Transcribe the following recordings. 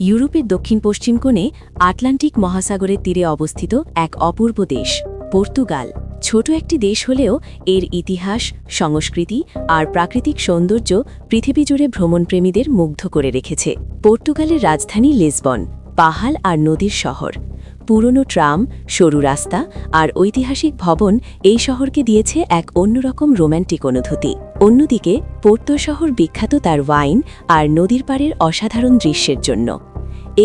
ইউরোপের দক্ষিণ পশ্চিম কোণে আটলান্টিক মহাসাগরের তীরে অবস্থিত এক অপূর্ব দেশ পর্তুগাল। ছোট একটি দেশ হলেও এর ইতিহাস, সংস্কৃতি আর প্রাকৃতিক সৌন্দর্য পৃথিবীজুড়ে ভ্রমণপ্রেমীদের মুগ্ধ করে রেখেছে। পর্তুগালের রাজধানী লিসবন, পাহাড় আর নদীর শহর। পুরনো ট্রাম, সরু রাস্তা আর ঐতিহাসিক ভবন এই শহরকে দিয়েছে এক অন্যরকম রোম্যান্টিক অনুভূতি। অন্যদিকে পোর্তো শহর বিখ্যাত তার ওয়াইন আর নদীর পাড়ের অসাধারণ দৃশ্যের জন্য।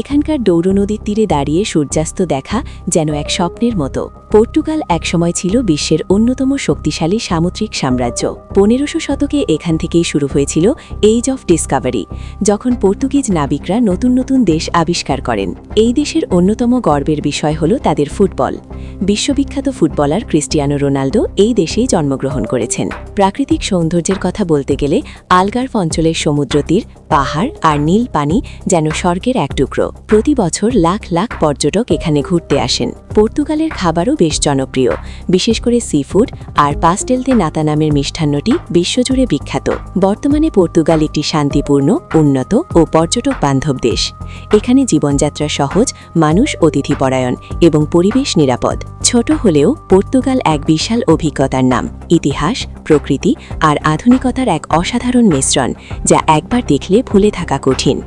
এখানকার দৌড় নদীর তীরে দাঁড়িয়ে সূর্যাস্ত দেখা যেন এক স্বপ্নের মতো। পর্তুগাল একসময় ছিল বিশ্বের অন্যতম শক্তিশালী সামুদ্রিক সাম্রাজ্য। 1500 শতকে এখান থেকেই শুরু হয়েছিল এজ অফ ডিসকভারি, যখন পর্তুগিজ নাবিকরা নতুন নতুন দেশ আবিষ্কার করেন। এই দেশের অন্যতম গর্বের বিষয় হল তাদের ফুটবল। বিশ্ববিখ্যাত ফুটবলার ক্রিস্টিয়ানো রোনাল্ডো এই দেশেই জন্মগ্রহণ করেছেন। প্রাকৃতিক সৌন্দর্যের কথা বলতে গেলে আলগার্ভ অঞ্চলের সমুদ্রতীর, পাহাড় আর নীল পানি যেন স্বর্গের এক টুকরো। প্রতি বছর লাখ লাখ পর্যটক এখানে ঘুরতে আসেন। পর্তুগালের খাবারও বেশ জনপ্রিয়, বিশেষ করে সিফুড আর পাস্টেল দে নাতা নামের মিষ্টান্নটি বিশ্বজুড়ে বিখ্যাত। বর্তমানে পর্তুগাল একটি শান্তিপূর্ণ, উন্নত ও পর্যটক বান্ধব দেশ। এখানে জীবনযাত্রা সহজ, মানুষ অতিথিপরায়ণ এবং পরিবেশ নিরাপদ। ছোট হলেও পর্তুগাল এক বিশাল অভিজ্ঞতার নাম। ইতিহাস, প্রকৃতি আর আধুনিকতার এক অসাধারণ মিশ্রণ, যা একবার দেখলে ভুলে থাকা কঠিন।